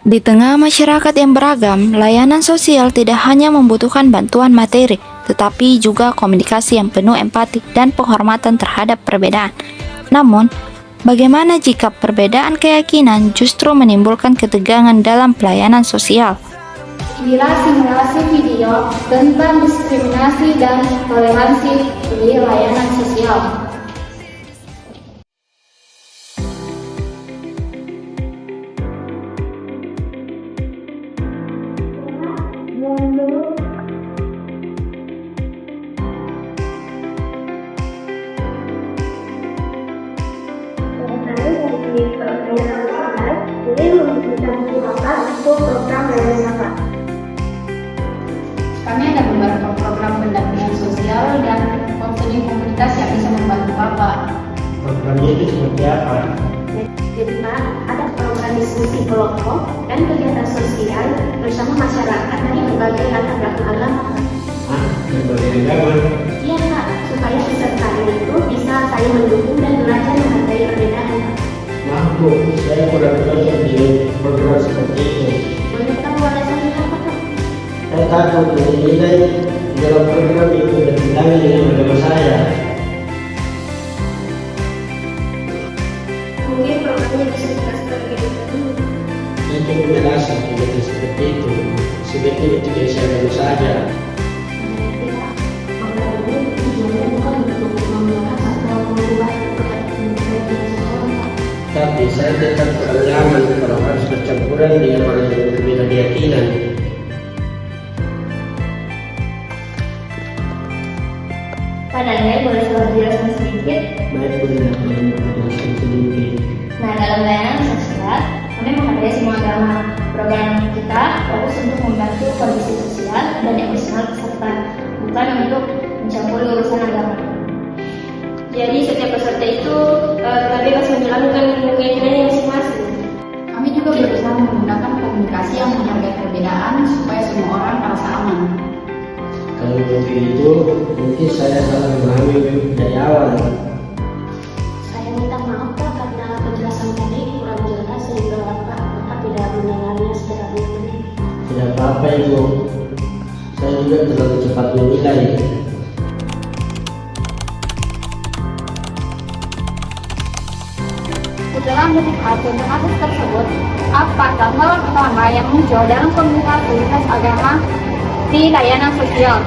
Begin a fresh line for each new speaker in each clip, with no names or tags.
Di tengah masyarakat yang beragam, layanan sosial tidak hanya membutuhkan bantuan materi, tetapi juga komunikasi yang penuh empati dan penghormatan terhadap perbedaan. Namun, bagaimana jika perbedaan keyakinan justru menimbulkan ketegangan dalam pelayanan sosial?
Inilah simulasi video tentang diskriminasi dan toleransi di layanan sosial. Kami ada beberapa program pendampingan sosial dan konseling komunitas yang bisa membantu Bapak.
Programnya itu seperti apa?
Jadi Pak, ada program diskusi kelompok dan kegiatan sosial bersama masyarakat dari berbagai latar belakang agama.
Berbagai agama?
Iya Pak, supaya peserta itu bisa saling mendukung dan belajar menghargai perbedaan.
Maaf Bu, saya kurang cocok di program seperti itu.
Boleh tahu alasannya apa Pak?
Saya takut menilai dalam program itu bertentangan dengan agama saya.
Mungkin programnya bisa dijelaskan lebih dulu.
Saya cukup merasa kegiatan seperti itu sebetulnya tidak saya agama saja.
Program ini tujuannya bukan untuk membahas atau membuat kepentingan seseorang.
Tapi saya tetap kurang nyaman kalau harus bercampuran dengan orang yang berbeda keyakinan.
Pak Daniel, boleh saya jelaskan sedikit?
Baik Bu, yang menjelaskan sedikit.
Nah, dalam layanan sosial, kami menghargai semua agama. Program kita fokus untuk membantu kondisi sosial dan emosional peserta, bukan untuk mencampuri urusan agama. Jadi setiap peserta itu telah bebas menjalankan keyakinannya masing-masing.
Kami juga berusaha menggunakan komunikasi yang menghargai perbedaan supaya semua orang merasa aman.
Kalau begitu, mungkin saya salah memahami dari awal.
Saya minta maaf Pak karena penjelasan tadi kurang jelas sehingga Bapak tidak mendengarnya secara benar.
Tidak apa-apa Ibu, saya juga terlalu cepat menilai.
Setelah menikmati kasus tersebut, apa gambaran utama yang muncul dalam komunitas agama di layanan sosial?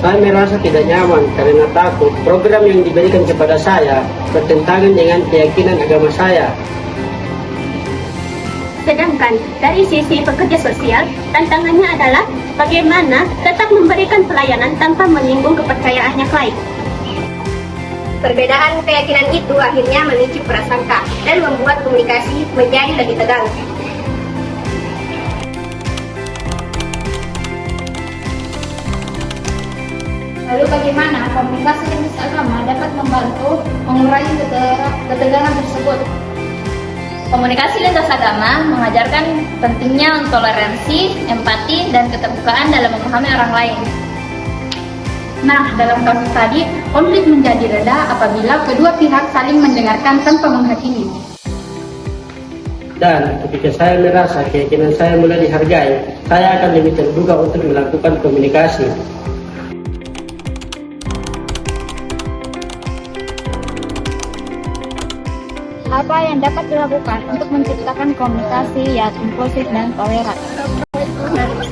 Saya merasa tidak nyaman karena takut program yang diberikan kepada saya bertentangan dengan keyakinan agama saya.
Sedangkan dari sisi pekerja sosial, tantangannya adalah bagaimana tetap memberikan pelayanan tanpa menyinggung kepercayaannya klien. Perbedaan keyakinan itu akhirnya memicu prasangka dan membuat komunikasi menjadi lebih tegang.
Lalu bagaimana komunikasi lintas agama dapat membantu mengurangi ketegangan tersebut?
Komunikasi lintas agama mengajarkan pentingnya toleransi, empati, dan keterbukaan dalam memahami orang lain.
Nah, dalam kasus tadi, konflik menjadi reda apabila kedua pihak saling mendengarkan tanpa menghakimi.
Dan ketika saya merasa keyakinan saya mulai dihargai, saya akan lebih terbuka untuk melakukan komunikasi.
Apa yang dapat dilakukan untuk menciptakan komunikasi yang inklusif dan toleran?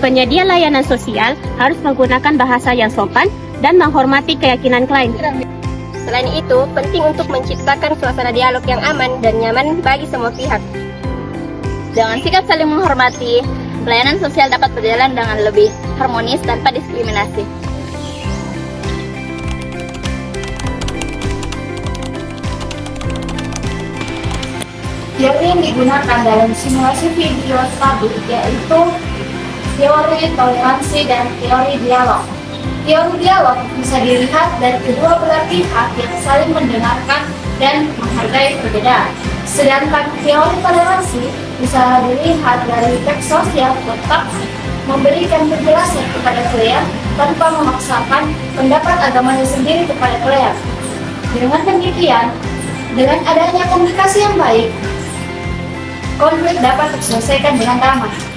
Penyedia layanan sosial harus menggunakan bahasa yang sopan dan menghormati keyakinan klien. Selain itu, penting untuk menciptakan suasana dialog yang aman dan nyaman bagi semua pihak.
Dengan sikap saling menghormati, pelayanan sosial dapat berjalan dengan lebih harmonis tanpa diskriminasi.
Teori yang digunakan dalam simulasi video tadi yaitu teori toleransi dan teori dialog. Teori dialog bisa dilihat dari kedua belah pihak yang saling mendengarkan dan menghargai perbedaan. Sedangkan teori toleransi bisa dilihat dari teks sosial tetap memberikan penjelasan kepada klien tanpa memaksakan pendapat agamanya sendiri kepada klien. Dengan demikian, dengan adanya komunikasi yang baik, konflik dapat diselesaikan dengan damai.